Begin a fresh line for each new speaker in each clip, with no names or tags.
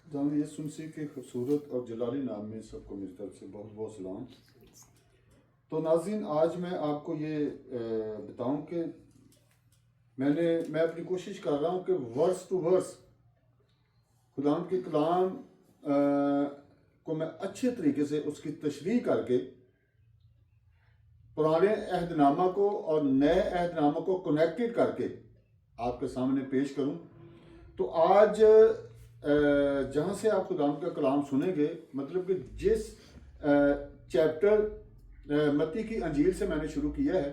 खुदावंद यीशु मसीह के खूबसूरत और जलाली नाम में सबको मेरी तरफ से बहुत बहुत सलाम। तो नाज़रीन, आज मैं आपको ये बताऊं कि मैं अपनी कोशिश कर रहा हूं कि वर्स टू वर्स खुदावंद के कलाम को मैं अच्छे तरीके से उसकी तशरीह करके पुराने अहदनामा को और नए अहदनामा को कनेक्टेड करके आपके सामने पेश करूं। तो आज जहाँ से आप खुदावंद का कलाम सुनेंगे, मतलब कि जिस चैप्टर मत्ती की अंजील से मैंने शुरू किया है,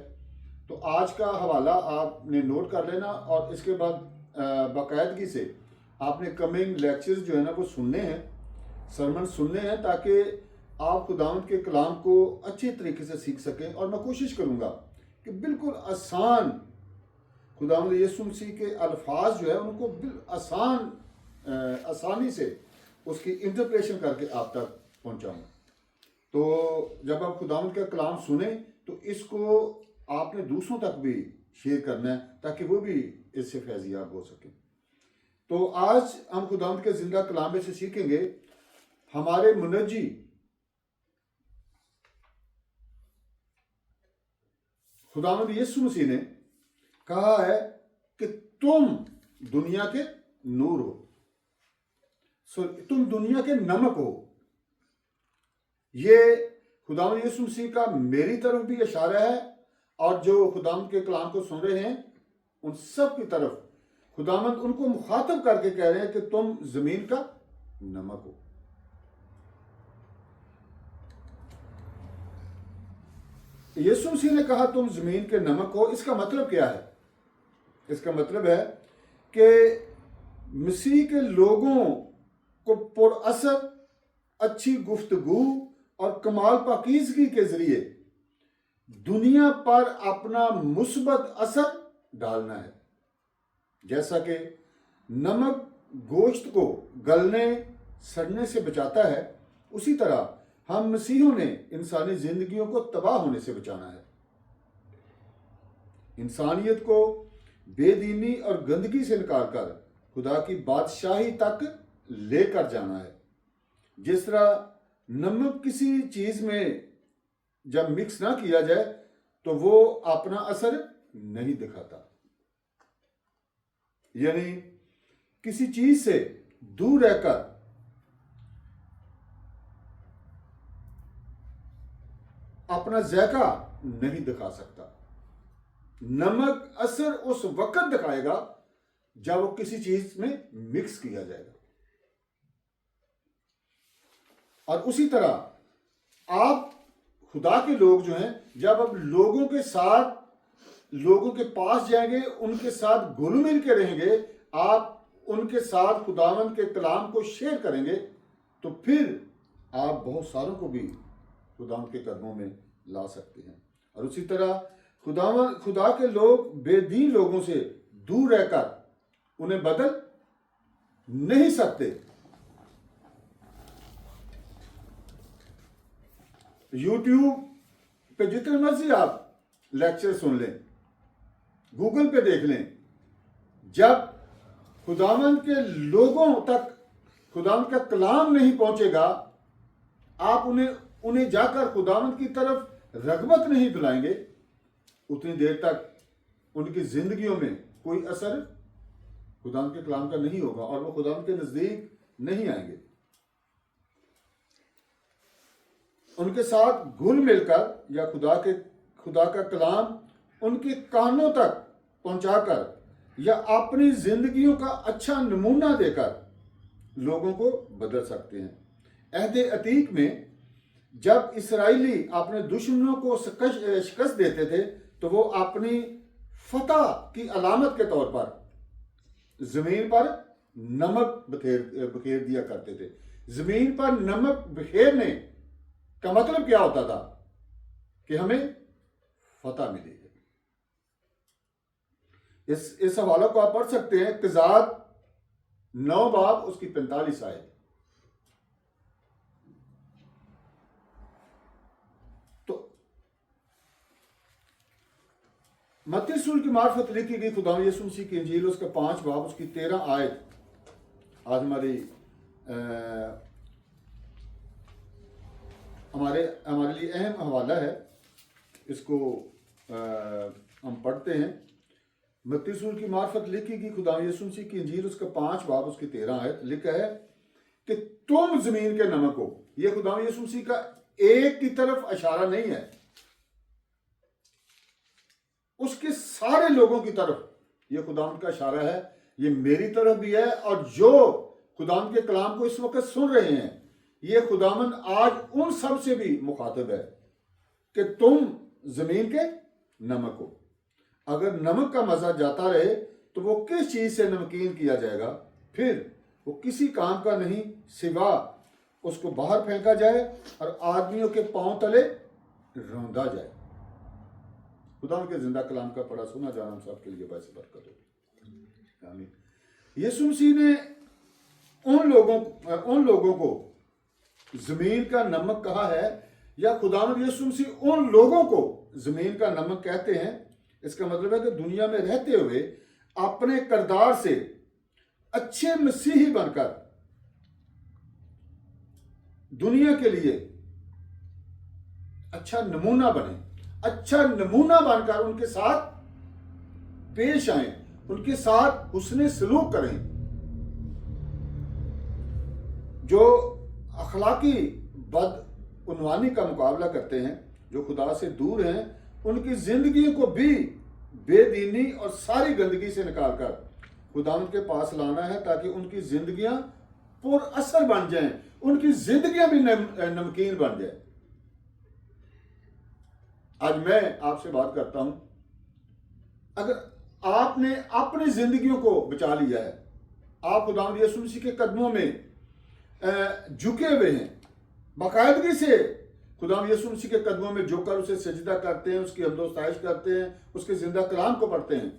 तो आज का हवाला आपने नोट कर लेना और इसके बाद बाकायदगी से आपने कमिंग लेक्चर्स जो है ना वो सुनने हैं, सरमन सुनने हैं, ताकि आप खुदावंद के कलाम को अच्छे तरीके से सीख सकें। और मैं कोशिश करूँगा कि बिल्कुल आसान खुदावंद यीशु मसीह के अल्फाज जो है उनको आसानी से उसकी इंटरप्रेशन करके आप तक पहुंचाऊं। तो जब आप खुदावंद का कलाम सुने तो इसको आपने दूसरों तक भी शेयर करना है ताकि वो भी इससे फैजियाब हो सके। तो आज हम खुदावंद के जिंदा कलाम में से सीखेंगे। हमारे मुनज्जी खुदावंद यीशु मसीह ने कहा है कि तुम दुनिया के नूर हो, तुम दुनिया के नमक हो। ये खुदावंद यीशु मसीह का मेरी तरफ भी इशारा है और जो खुदावंद के कलाम को सुन रहे हैं उन सब की तरफ खुदावंद उनको मुखातब करके कह रहे हैं कि तुम जमीन का नमक हो। यीशु मसीह ने कहा तुम जमीन के नमक हो। इसका मतलब क्या है? इसका मतलब है कि मसीह के लोगों को पुरअसर अच्छी गुफ्तगू और कमाल पाकीज़गी के जरिए दुनिया पर अपना मुस्बत असर डालना है। जैसा कि नमक गोश्त को गलने सड़ने से बचाता है, उसी तरह हम मसीहों ने इंसानी जिंदगियों को तबाह होने से बचाना है। इंसानियत को बेदीनी और गंदगी से निकाल कर खुदा की बादशाही तक लेकर जाना है। जिस तरह नमक किसी चीज में जब मिक्स ना किया जाए तो वो अपना असर नहीं दिखाता, यानी किसी चीज से दूर रहकर अपना जायका नहीं दिखा सकता। नमक असर उस वक्त दिखाएगा जब वो किसी चीज में मिक्स किया जाएगा। और उसी तरह आप खुदा के लोग जो हैं, जब आप लोगों के साथ लोगों के पास जाएंगे, उनके साथ घुल मिल के रहेंगे, आप उनके साथ खुदावंद के कलाम को शेयर करेंगे, तो फिर आप बहुत सारों को भी खुदावंद के कदमों में ला सकते हैं। और उसी तरह खुदा के लोग बेदीन लोगों से दूर रहकर उन्हें बदल नहीं सकते। यूट्यूब पे जितने मर्जी आप लेक्चर सुन लें, गूगल पे देख लें, जब खुदावंद के लोगों तक खुदावंद का कलाम नहीं पहुंचेगा, आप उन्हें जाकर खुदावंद की तरफ रगबत नहीं दिलाएंगे, उतनी देर तक उनकी जिंदगियों में कोई असर खुदावंद के कलाम का नहीं होगा और वो खुदावंद के नजदीक नहीं आएंगे। उनके साथ घुल मिलकर या खुदा का कलाम उनके कानों तक पहुंचाकर या अपनी जिंदगियों का अच्छा नमूना देकर लोगों को बदल सकते हैं। अहदे अतीक में जब इसराइली अपने दुश्मनों को शिकस्त देते थे तो वो अपनी फतह की अलामत के तौर पर जमीन पर नमक बखेर दिया करते थे। जमीन पर नमक बखेरने का मतलब क्या होता था? कि हमें फतह मिलेगी। इस हवाले को आप पढ़ सकते हैं, क़ज़ात 9 बाब उसकी 45 आयत। तो मत्ती रसूल की मार्फत लिखी गई खुदा यीशु मसीह की इंजील उसका 5 बाब उसकी 13 आयत आज हमारी हमारे लिए अहम हवाला है, इसको हम पढ़ते हैं। मत्ती सूर की मार्फत लिखी कि खुदा यीशु मसीह की इंजील उसका 5 बाब उसकी 13 आयत लिखा है कि तुम जमीन के नमक हो। यह खुदा यीशु मसीह का एक की तरफ इशारा नहीं है, उसके सारे लोगों की तरफ यह खुदाम का इशारा है। ये मेरी तरफ भी है, और जो खुदाम के कलाम को इस वक्त सुन रहे हैं, ये खुदामन आज उन सब से भी मुखातिब है कि तुम जमीन के नमक हो। अगर नमक का मजा जाता रहे तो वो किस चीज से नमकीन किया जाएगा? फिर वो किसी काम का नहीं सिवा उसको बाहर फेंका जाए और आदमियों के पांव तले रौंदा जाए। खुदा के जिंदा कलाम का पढ़ा सुना जाना हम सबके लिए बायस बरकत हो। आमीन। यीशु मसीह ने उन लोगों को जमीन का नमक कहा है, या खुदावंद यीशु मसीह उन लोगों को जमीन का नमक कहते हैं। इसका मतलब है कि दुनिया में रहते हुए अपने किरदार से अच्छे मसीही बनकर दुनिया के लिए अच्छा नमूना बने, अच्छा नमूना बनकर उनके साथ पेश आए, उनके साथ हुस्ने सलूक करें। जो अखलाकी बदउनवानी का मुकाबला करते हैं, जो खुदा से दूर हैं, उनकी जिंदगी को भी बेदीनी और सारी गंदगी से निकालकर खुदा के पास लाना है, ताकि उनकी जिंदगियां पुरअसर बन जाएं, उनकी जिंदगियां भी नमकीन बन जाए। आज मैं आपसे बात करता हूं, अगर आपने अपनी जिंदगियों को बचा लिया है, आप खुदा यीशु मसीह के कदमों में झुके हुए हैं, बाकायदगी से खुदा यीशु मसीह के कदमों में झुककर उसे सजदा करते हैं, उसकी हम्दोस्ताइश करते हैं, उसके जिंदा कलाम को पढ़ते हैं,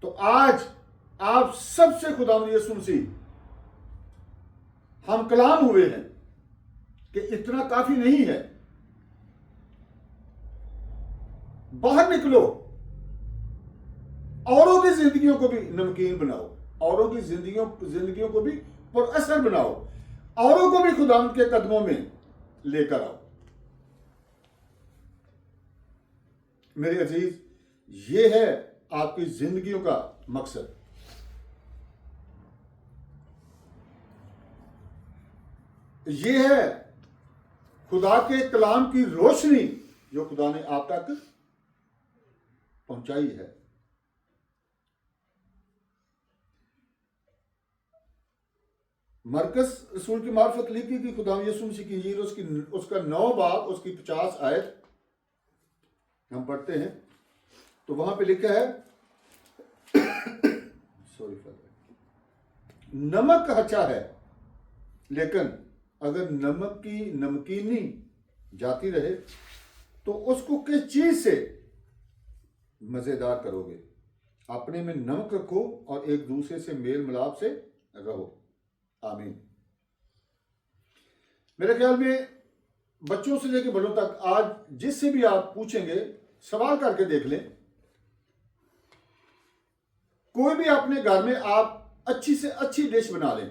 तो आज आप सबसे खुदा यीशु मसीह हम कलाम हुए हैं कि इतना काफी नहीं है, बाहर निकलो, औरों की जिंदगियों को भी नमकीन बनाओ, औरों की जिंदगियों को भी पुरअसर बनाओ, औरों को भी खुदा के कदमों में लेकर आओ। मेरे अजीज, ये है आपकी जिंदगियों का मकसद। ये है खुदा के कलाम की रोशनी जो खुदा ने आप तक पहुंचाई है। मरकस रसूल की मार्फत लिखी कि खुदा यीशु मसीह की इंजील उसका 9 बाब उसकी 50 आयत हम पढ़ते हैं, तो वहां पे लिखा है नमक अच्छा है, लेकिन अगर नमक की नमकीनी जाती रहे तो उसको किस चीज से मजेदार करोगे? अपने में नमक रखो और एक दूसरे से मेल मिलाप से रहो। आमीन। मेरे ख्याल में बच्चों से लेकर बड़ों तक आज जिससे भी आप पूछेंगे, सवाल करके देख लें, कोई भी अपने घर में आप अच्छी से अच्छी डिश बना लें,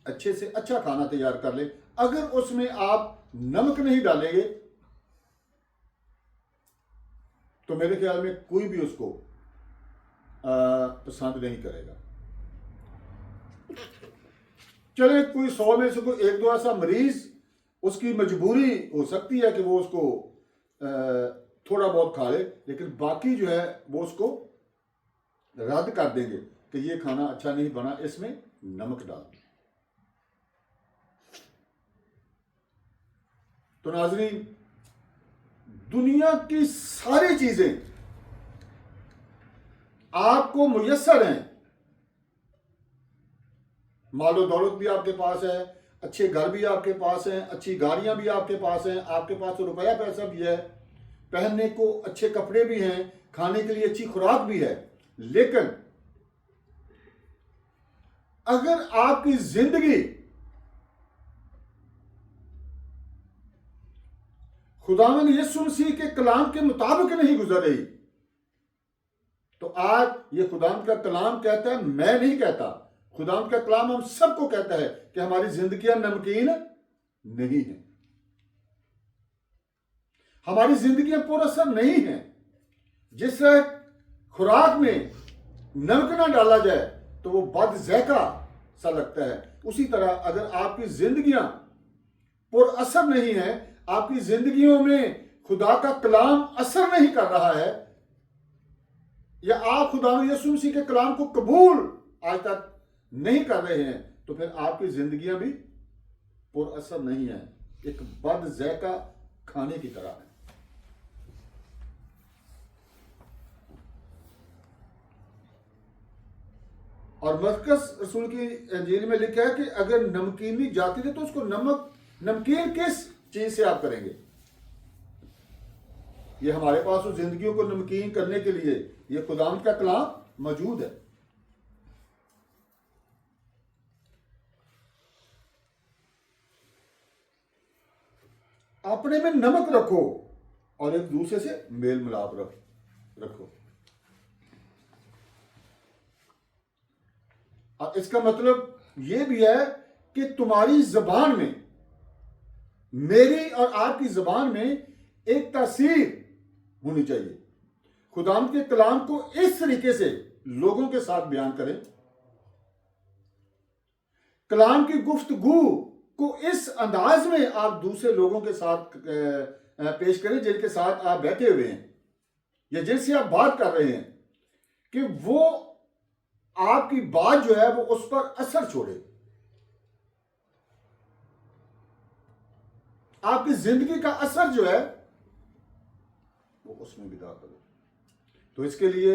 अच्छे से अच्छा खाना तैयार कर लें, अगर उसमें आप नमक नहीं डालेंगे तो मेरे ख्याल में कोई भी उसको पसंद नहीं करेगा। चले कोई 100 में से कोई 1-2 ऐसा मरीज, उसकी मजबूरी हो सकती है कि वो उसको थोड़ा बहुत खा ले, लेकिन बाकी जो है वो उसको रद्द कर देंगे कि ये खाना अच्छा नहीं बना, इसमें नमक डाल। तो नाज़रीन, दुनिया की सारी चीजें आपको मुयस्सर हैं, मालो दौलत भी आपके पास है, अच्छे घर भी आपके पास हैं, अच्छी गाड़ियां भी आपके पास हैं, आपके पास तो रुपया पैसा भी है, पहनने को अच्छे कपड़े भी हैं, खाने के लिए अच्छी खुराक भी है, लेकिन अगर आपकी जिंदगी खुदावंद यीशु मसीह के कलाम के मुताबिक नहीं गुजर रही, तो आज ये खुदावंद का कलाम कहता है, मैं नहीं कहता, खुदावंद का कलाम हम सबको कहता है कि हमारी जिंदगियां नमकीन नहीं है, हमारी जिंदगियां पुरअसर नहीं है। जिस तरह खुराक में नमक ना डाला जाए तो वो बदज़ैका सा लगता है, उसी तरह अगर आपकी जिंदगियां पुरअसर नहीं है, आपकी जिंदगियों में खुदा का कलाम असर नहीं कर रहा है, या आप खुदा यीशु मसीह के कलाम को कबूल आज तक नहीं कर रहे हैं, तो फिर आपकी जिंदगियां भी पुरअसर नहीं है, एक बदज़ैका खाने की तरह है। और मरकस रसूल की इंजील में लिखा है कि अगर नमकीनी जाती है तो उसको नमकीन किस चीज से आप करेंगे? ये हमारे पास उस जिंदगियों को नमकीन करने के लिए ये खुदावंद का कलाम मौजूद है। अपने में नमक रखो और एक दूसरे से मेल मिलाप रखो। और इसका मतलब यह भी है कि तुम्हारी जबान में, मेरी और आपकी जबान में एक तासीर होनी चाहिए। खुदाम के कलाम को इस तरीके से लोगों के साथ बयान करें, कलाम की गुफ्तगू को इस अंदाज में आप दूसरे लोगों के साथ पेश करें जिनके साथ आप बैठे हुए हैं या जिनसे आप बात कर रहे हैं, कि वो आपकी बात जो है वो उस पर असर छोड़े, आपकी जिंदगी का असर जो है वो उसमें विदा करो। तो इसके लिए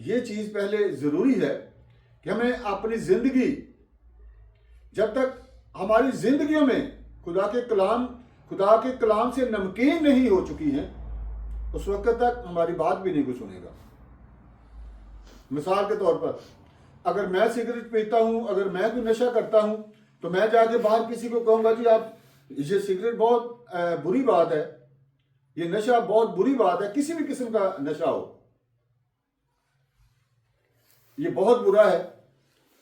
ये चीज पहले जरूरी है कि हमें अपनी जिंदगी, जब तक हमारी जिंदगियों में खुदा के कलाम से नमकीन नहीं हो चुकी है, उस वक्त तक हमारी बात भी नहीं कोई सुनेगा। मिसाल के तौर पर, अगर मैं सिगरेट पीता हूं, अगर मैं कोई नशा करता हूं, तो मैं जाके बाहर किसी को कहूंगा जी आप, ये सिगरेट बहुत बुरी बात है, ये नशा बहुत बुरी बात है, किसी भी किस्म का नशा हो, ये बहुत बुरा है,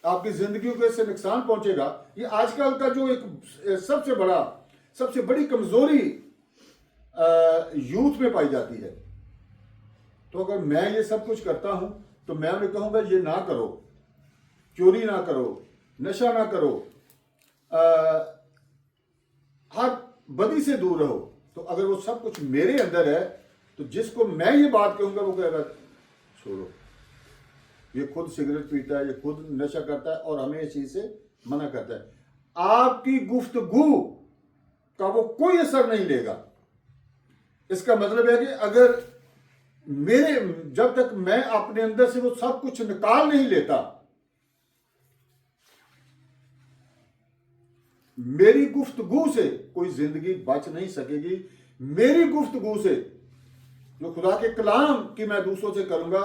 आपकी जिंदगी को इससे नुकसान पहुंचेगा। ये आजकल का जो एक सबसे बड़ी कमजोरी यूथ में पाई जाती है। तो अगर मैं ये सब कुछ करता हूं तो मैं उन्हें कहूंगा ये ना करो, चोरी ना करो, नशा ना करो, हर बदी से दूर रहो। तो अगर वो सब कुछ मेरे अंदर है तो जिसको मैं ये बात कहूंगा वो कहेगा छोड़ो, ये खुद सिगरेट पीता है, ये खुद नशा करता है और हमें इस चीज से मना करता है। आपकी गुफ्तगू का वो कोई असर नहीं लेगा। इसका मतलब है कि अगर जब तक मैं अपने अंदर से वो सब कुछ निकाल नहीं लेता, मेरी गुफ्तगू से कोई जिंदगी बच नहीं सकेगी। मेरी गुफ्तगू से जो खुदा के कलाम की मैं दूसरों से करूंगा,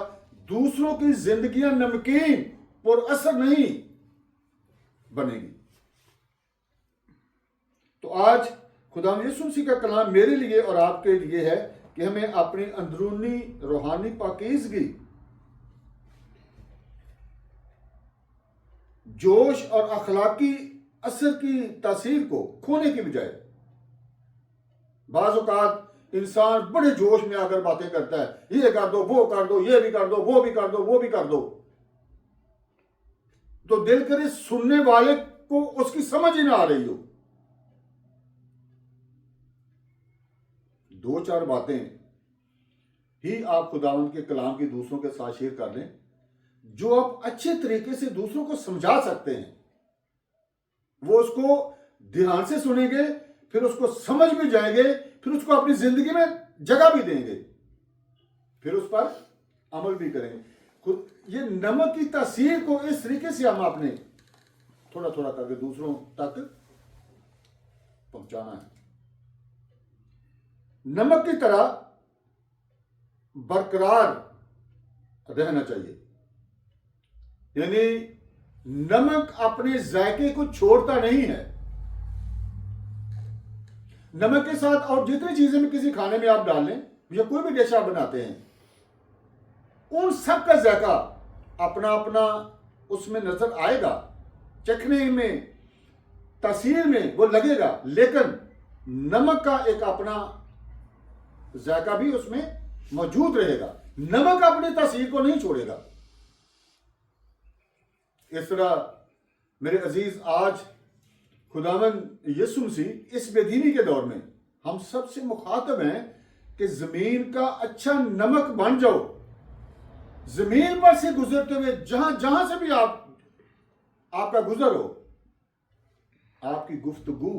दूसरों की जिंदगियां नमकीन और असर नहीं बनेगी। तो आज खुदा यीशु मसीह का कलाम मेरे लिए और आपके लिए है कि हमें अपनी अंदरूनी रूहानी पाकीज़गी, जोश और अखलाकी असर की तासीर को खोने की बजाय, बाज़ औक़ात इंसान बड़े जोश में आकर बातें करता है, ये कर दो, वो कर दो, ये भी कर दो, वो भी कर दो, वो भी कर दो, तो दिल करे सुनने वाले को उसकी समझ ही ना आ रही हो। दो चार बातें ही आप खुदावंद के कलाम की दूसरों के साथ शेयर कर लें, जो आप अच्छे तरीके से दूसरों को समझा सकते हैं। वो उसको ध्यान से सुनेंगे, फिर उसको समझ भी जाएंगे, फिर उसको अपनी जिंदगी में जगह भी देंगे, फिर उस पर अमल भी करेंगे। खुद ये नमक की तासीर को इस तरीके से हम अपने थोड़ा थोड़ा करके दूसरों तक पहुंचाना है। नमक की तरह बरकरार रहना चाहिए, यानी नमक अपने जायके को छोड़ता नहीं है। नमक के साथ और जितनी चीजें भी किसी खाने में आप डाल लें या कोई भी डिश आप बनाते हैं, उन सब का जायका अपना अपना उसमें नजर आएगा, चखने में, तासीर में वो लगेगा, लेकिन नमक का एक अपना जायका भी उसमें मौजूद रहेगा। नमक अपनी तासीर को नहीं छोड़ेगा। इस तरह मेरे अजीज, आज खुदावंद यीशु मसीह इस बेदीनी के दौर में हम सबसे मुखातब हैं कि जमीन का अच्छा नमक बन जाओ। जमीन पर से गुजरते हुए जहां जहां से भी आपका गुजर हो, आपकी गुफ्तगू,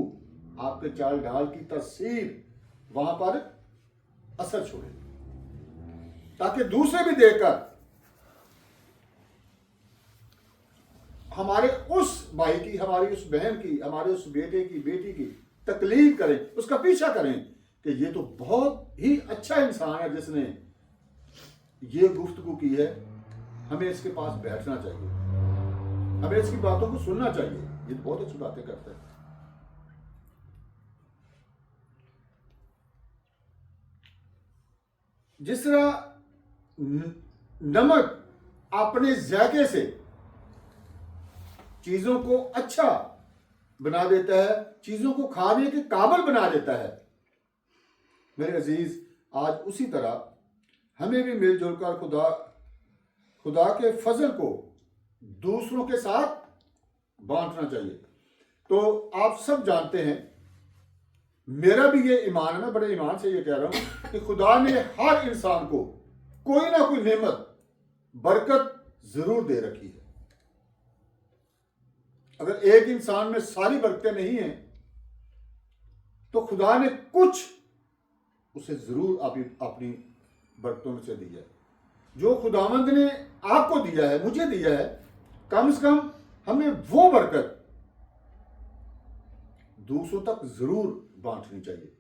आपके चाल ढाल की तासीर वहां पर असर छोड़े, ताकि दूसरे भी देखकर हमारे उस भाई की, हमारी उस बहन की, हमारे उस बेटे की, बेटी की तकलीफ करें, उसका पीछा करें कि ये तो बहुत ही अच्छा इंसान है जिसने ये गुफ्तगू की है, हमें इसके पास बैठना चाहिए, हमें इसकी बातों को सुनना चाहिए, ये तो बहुत अच्छी बातें करता है। जिस तरह नमक अपने जायके से चीजों को अच्छा बना देता है, चीजों को खाने के काबिल बना देता है, मेरे अजीज, आज उसी तरह हमें भी मिलजुल कर खुदा के फजल को दूसरों के साथ बांटना चाहिए। तो आप सब जानते हैं, मेरा भी ये ईमान है, मैं बड़े ईमान से ये कह रहा हूं कि खुदा ने हर इंसान को कोई ना कोई नेमत, बरकत जरूर दे रखी है। अगर एक इंसान में सारी बरकतें नहीं हैं तो खुदा ने कुछ उसे जरूर अपनी बरकतों में से दी है। जो खुदावंद ने आपको दिया है, मुझे दिया है, कम से कम हमें वो बरकत दूसरों तक जरूर बांटनी चाहिए,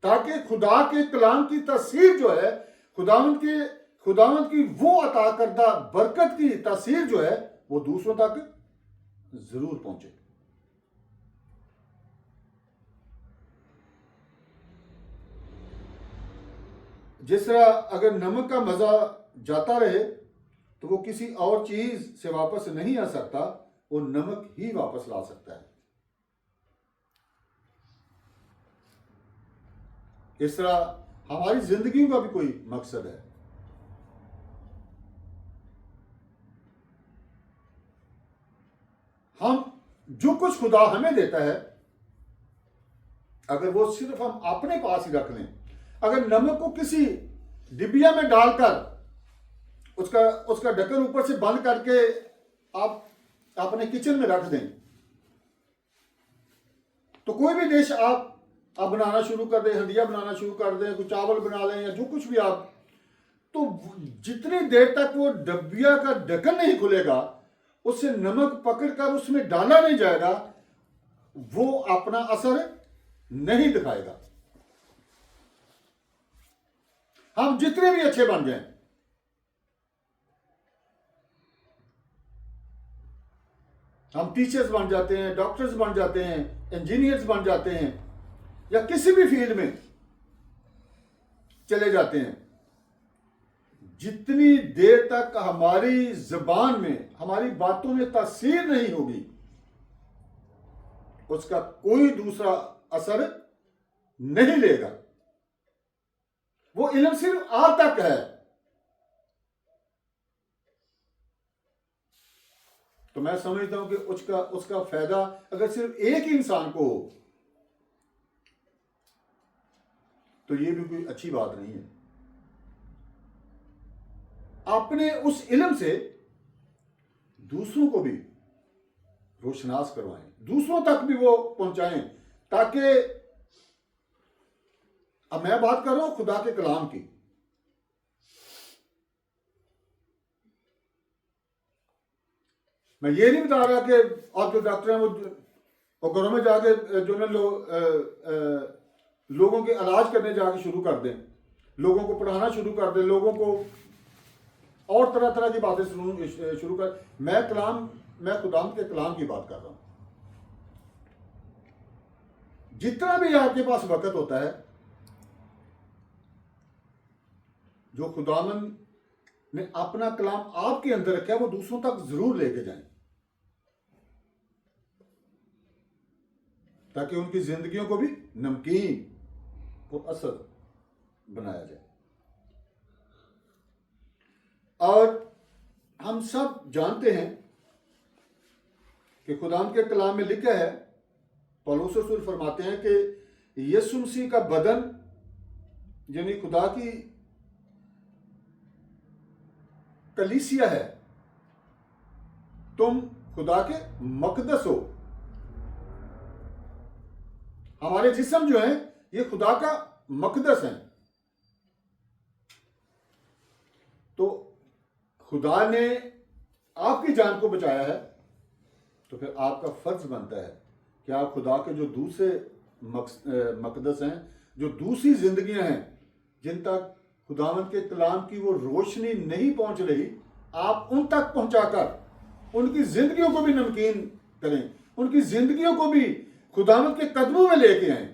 ताकि खुदा के कलाम की तासीर जो है, खुदावंद की वो अता करदा बरकत की तासीर जो है वो दूसरों तक जरूर पहुंचे। जिस तरह अगर नमक का मजा जाता रहे तो वो किसी और चीज से वापस नहीं आ सकता, वो नमक ही वापस ला सकता है। इस तरह हमारी जिंदगी का भी कोई मकसद है। हम जो कुछ खुदा हमें देता है, अगर वो सिर्फ हम अपने पास ही रख लें, अगर नमक को किसी डिबिया में डालकर उसका ढक्कन ऊपर से बंद करके आप अपने किचन में रख दें, तो कोई भी डिश आप बनाना शुरू कर दें, हंडिया बनाना शुरू कर दें, कुछ चावल बना लें या जो कुछ भी आप, तो जितनी देर तक वो डबिया का ढक्कन नहीं खुलेगा, उससे नमक पकड़कर उसमें डाला नहीं जाएगा, वो अपना असर नहीं दिखाएगा। हम जितने भी अच्छे बन जाएं, हम टीचर्स बन जाते हैं, डॉक्टर्स बन जाते हैं, इंजीनियर्स बन जाते हैं, या किसी भी फील्ड में चले जाते हैं, जितनी देर तक हमारी जुबान में, हमारी बातों में तासीर नहीं होगी, उसका कोई दूसरा असर नहीं लेगा। वो इल्म सिर्फ आप तक है। तो मैं समझता हूं कि उसका फायदा अगर सिर्फ एक ही इंसान को हो तो ये भी कोई अच्छी बात नहीं है। अपने उस इल्म से दूसरों को भी रोशनास करवाएं, दूसरों तक भी वो पहुंचाएं, ताकि अब मैं बात कर रहा हूं खुदा के कलाम की। मैं ये नहीं बता रहा कि आप जो डॉक्टर हैं वो घरों में जाके जो ना लोगों के इलाज करने जाके शुरू कर दें, लोगों को पढ़ाना शुरू कर दें, लोगों को और तरह तरह की बातें शुरू कर। मैं खुदाम के कलाम की बात कर रहा हूं। जितना भी आपके पास वक्त होता है, जो खुदावन ने अपना कलाम आपके अंदर रखा है, वो दूसरों तक जरूर लेके जाएं, ताकि उनकी जिंदगियों को भी नमकीन और असर बनाया जाए। और हम सब जानते हैं कि खुदा के कलाम में लिखा है, पौलुस रसूल फरमाते हैं कि यीशु मसीह का बदन यानी खुदा की कलीसिया है, तुम खुदा के मकदस हो। हमारे जिस्म जो है ये खुदा का मकदस है। तो खुदा ने आपकी जान को बचाया है, तो फिर आपका फर्ज बनता है कि आप खुदा के जो दूसरे मकदस हैं, जो दूसरी जिंदगियां हैं जिन तक खुदावंद के कलाम की वो रोशनी नहीं पहुंच रही, आप उन तक पहुंचाकर उनकी जिंदगियों को भी नमकीन करें, उनकी जिंदगियों को भी खुदावंद के कदमों में लेके आए,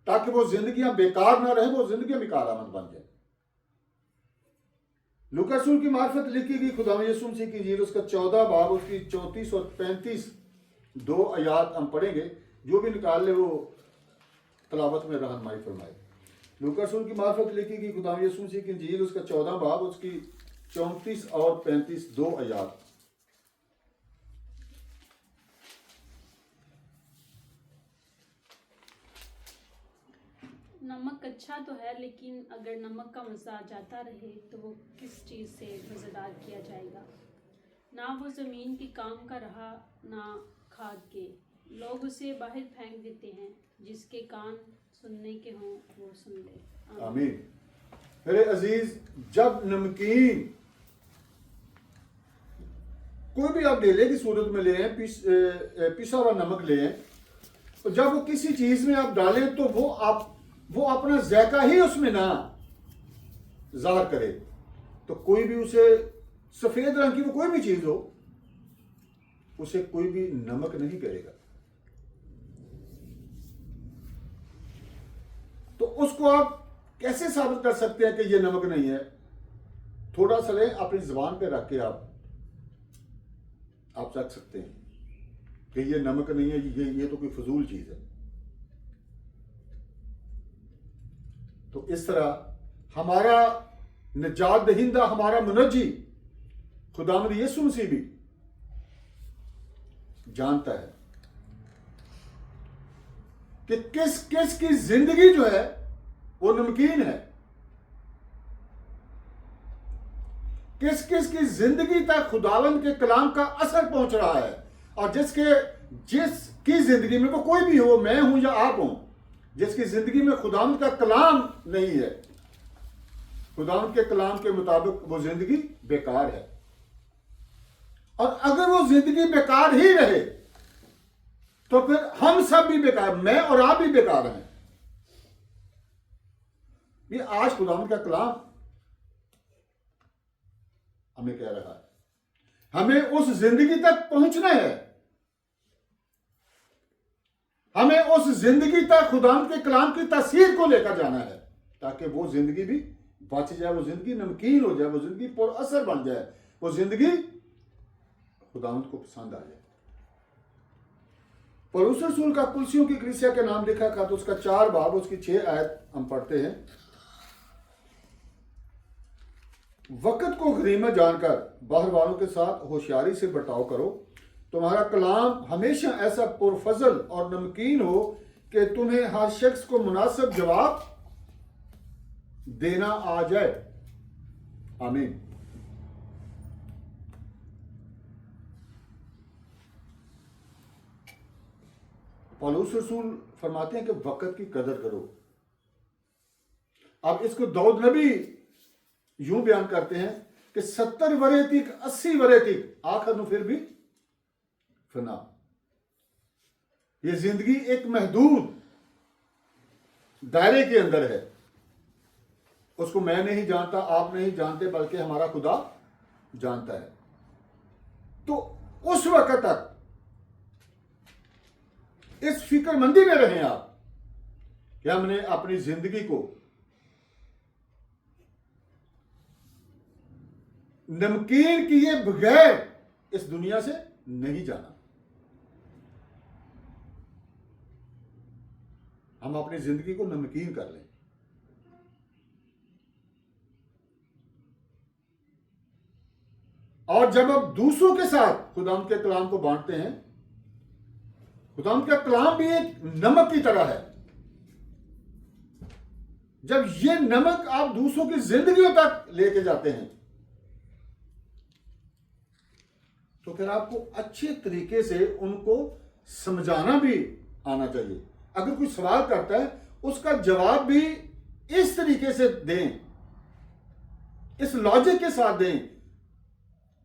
ताकि वो जिंदगियां बेकार ना रहे, वो जिंदगियां भी कारआमद बन जाए। लूका रसूल की मार्फत लिखी गई खुदावंद यीशु मसीह की इंजील, उसका 14 बाब, उसकी 34 और 35 दो आयात हम पढ़ेंगे। जो भी निकाल ले वो तलावत में रहनुमाई फरमाए। लूका रसूल की मार्फत लिखी गई खुदावंद यीशु मसीह की इंजील, उसका 14 बाब, उसकी 34 और 35 दो आयात।
नमक अच्छा तो है, लेकिन अगर नमक का मज़ा जाता रहे तो वो किस चीज़ से मज़ेदार किया जाएगा। ना वो ज़मीन के काम का रहा, ना खाद के। लोग उसे बाहर फेंक देते हैं। जिसके कान सुनने के हों वो सुन ले।
आमीन। मेरे अजीज, जब नमकीन कोई भी आप डेले की सूरत में ले आए, पिसा हुआ नमक ले आए, तो जब वो किसी चीज में आप डालें तो वो अपना जायका ही उसमें ना जाहिर करे। तो कोई भी उसे सफेद रंग की वो कोई भी चीज हो, उसे कोई भी नमक नहीं करेगा। तो उसको आप कैसे साबित कर सकते हैं कि ये नमक नहीं है? थोड़ा सा ले, अपनी जुबान पे रख के आप रख सकते हैं कि ये नमक नहीं है, ये तो कोई फजूल चीज है। तो इस तरह हमारा निजात दहिंदा, हमारा मुनज्जी खुदावंद यीशु मसीह भी जानता है कि किस किस की जिंदगी जो है वो नमकीन है, किस किस की जिंदगी तक खुदावंद के कलाम का असर पहुंच रहा है, और जिसकी जिंदगी में वो कोई भी हो, मैं हूं या आप हूं, जिसकी जिंदगी में खुदावंद का कलाम नहीं है, खुदावंद के कलाम के मुताबिक वो जिंदगी बेकार है। और अगर वो जिंदगी बेकार ही रहे तो फिर हम सब भी बेकार, मैं और आप भी बेकार हैं। ये आज खुदावंद का कलाम हमें कह रहा है, हमें उस जिंदगी तक पहुंचना है, हमें उस जिंदगी तक खुदावंद के कलाम की तासीर को लेकर जाना है, ताकि वो जिंदगी भी बच जाए, वो जिंदगी नमकीन हो जाए, वो जिंदगी पर असर बन जाए, वो जिंदगी खुदावंद को पसंद आ जाए। पौलुस रसूल का कुलसियों की कलीसिया के नाम लिखा था, तो उसका 4 बाब, उसकी 6 आयत हम पढ़ते हैं। वक्त को गनीमत जानकर बाहर वालों के साथ होशियारी से बर्ताव करो। तुम्हारा कलाम हमेशा ऐसा पुरफजल और नमकीन हो कि तुम्हें हर शख्स को मुनासिब जवाब देना आ जाए। आमीन। पौलुस रसूल फरमाते हैं कि वक्त की कदर करो। अब इसको दाऊद नबी यूं बयान करते हैं कि 70 वरे तक, 80 वरे तक आखिर में फिर भी फना। ये जिंदगी एक महदूद दायरे के अंदर है, उसको मैं नहीं जानता, आप नहीं जानते, बल्कि हमारा खुदा जानता है। तो उस वक्त तक इस फिक्रमंदी में रहें आप कि हमने अपनी जिंदगी को नमकीन किए बगैर इस दुनिया से नहीं जाना। हम अपनी जिंदगी को नमकीन कर लें। और जब आप दूसरों के साथ खुदाम के कलाम को बांटते हैं, खुदाम का कलाम भी एक नमक की तरह है। जब ये नमक आप दूसरों की जिंदगियों तक लेके जाते हैं तो फिर आपको अच्छे तरीके से उनको समझाना भी आना चाहिए। अगर कोई सवाल करता है उसका जवाब भी इस तरीके से दें, इस लॉजिक के साथ दें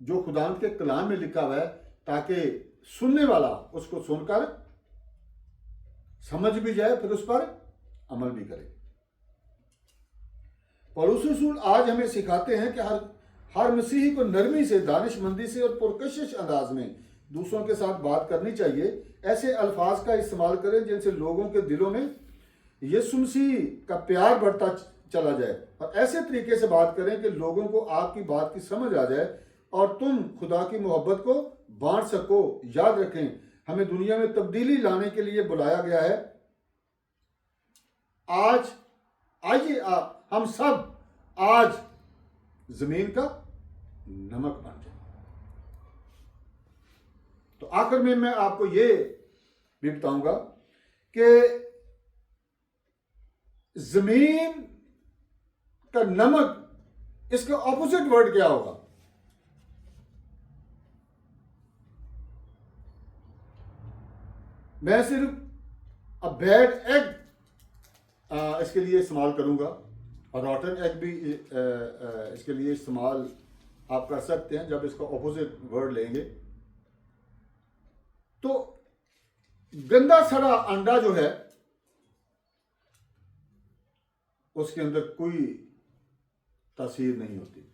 जो खुदा के कलाम में लिखा हुआ है, ताकि सुनने वाला उसको सुनकर समझ भी जाए, फिर उस पर अमल भी करे। पौलुस रसूल आज हमें सिखाते हैं कि हर मसीही को नरमी से, दानिशमंदी से और पुरकशिश अंदाज में दूसरों के साथ बात करनी चाहिए। ऐसे अल्फाज का इस्तेमाल करें जिनसे लोगों के दिलों में यीशु मसीह का प्यार बढ़ता चला जाए, और ऐसे तरीके से बात करें कि लोगों को आपकी बात की समझ आ जाए और तुम खुदा की मोहब्बत को बांट सको। याद रखें, हमें दुनिया में तब्दीली लाने के लिए बुलाया गया है। आज आइए हम सब आज जमीन का नमक बन जाए। तो आखिर में मैं आपको ये भी बताऊंगा कि जमीन का नमक, इसका ऑपोजिट वर्ड क्या होगा? मैं सिर्फ अ बैड एग इसके लिए इस्तेमाल करूंगा, और रॉटन एग भी इसके लिए इस्तेमाल आप कर सकते हैं जब इसका ऑपोजिट वर्ड लेंगे। तो गंदा सड़ा अंडा जो है उसके अंदर कोई तासीर नहीं होती,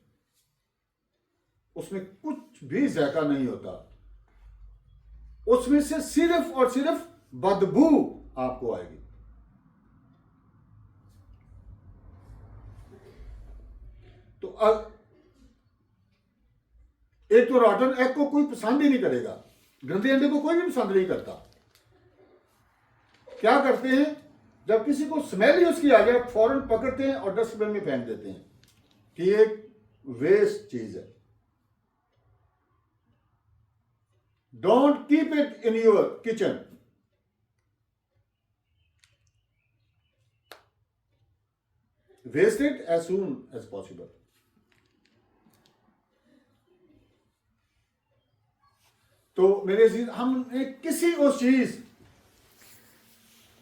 उसमें कुछ भी जायका नहीं होता, उसमें से सिर्फ और सिर्फ बदबू आपको आएगी। तो अब एक तो रॉटन एग को कोई पसंद ही नहीं करेगा, गंदे अंडे को कोई भी पसंद नहीं करता। क्या करते हैं, जब किसी को स्मेल ही उसकी आ जाए फौरन पकड़ते हैं और डस्टबिन में फेंक देते हैं कि ये वेस्ट चीज है। Don't keep it in your kitchen. Waste it as soon as possible. तो मेरे अजीज, हमने किसी उस चीज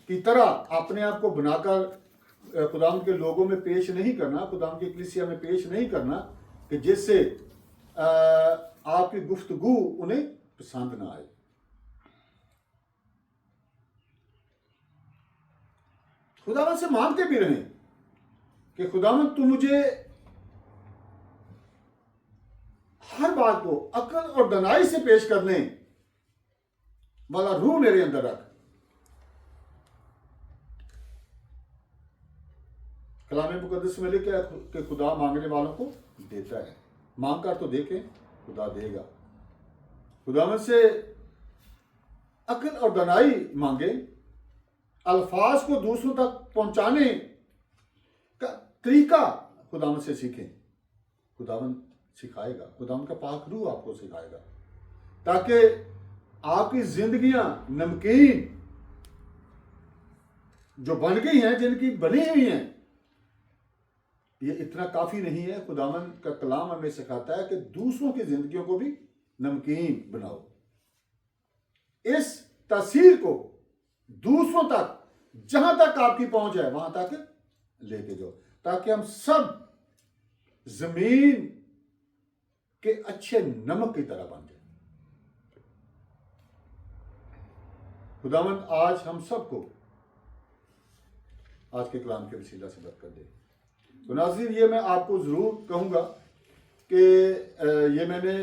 की तरह अपने आप को बनाकर खुदाम के लोगों में पेश नहीं करना, खुदाम की कलीसिया में पेश नहीं करना कि जिससे आपकी गुफ्तगू उन्हें पसंद ना आए। खुदावन से मांगते भी रहें कि खुदावन तू मुझे हर बात को अक्ल और दनाई से पेश करने वाला रूह मेरे अंदर रख। कलाम मुकद्दस में लिखा है कि खुदा मांगने वालों को देता है। मांग कर तो देखें, खुदा देगा। खुदावन से अक्ल और दनाई मांगे, अल्फाज को दूसरों तक पहुंचाने का तरीका खुदावन से सीखें। खुदावन सिखाएगा, खुदावन का पाक रूह आपको सिखाएगा, ताकि आपकी जिंदगियां नमकीन जो बन गई हैं, जिनकी बनी हुई हैं, ये इतना काफी नहीं है। खुदावन का कलाम हमें सिखाता है कि दूसरों की जिंदगियों को भी नमकीन बनाओ। इस तासीर को दूसरों तक, जहां तक आपकी पहुंच है वहां तक लेके जाओ, ताकि हम सब जमीन के अच्छे नमक की तरह बन जाए। खुदावन आज हम सबको आज के कलाम के वसीला से बरकत दे। तो नाज़रीन, ये मैं आपको ज़रूर कहूँगा कि ये मैंने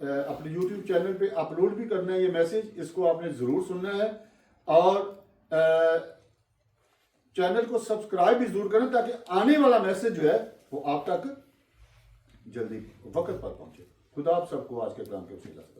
अपने YouTube चैनल पे अपलोड भी करना है ये मैसेज, इसको आपने ज़रूर सुनना है और चैनल को सब्सक्राइब भी ज़रूर करना, ताकि आने वाला मैसेज जो है वो आप तक जल्दी वक्त पर पहुँचे। खुदा आप सबको आज के प्लान के वसीला से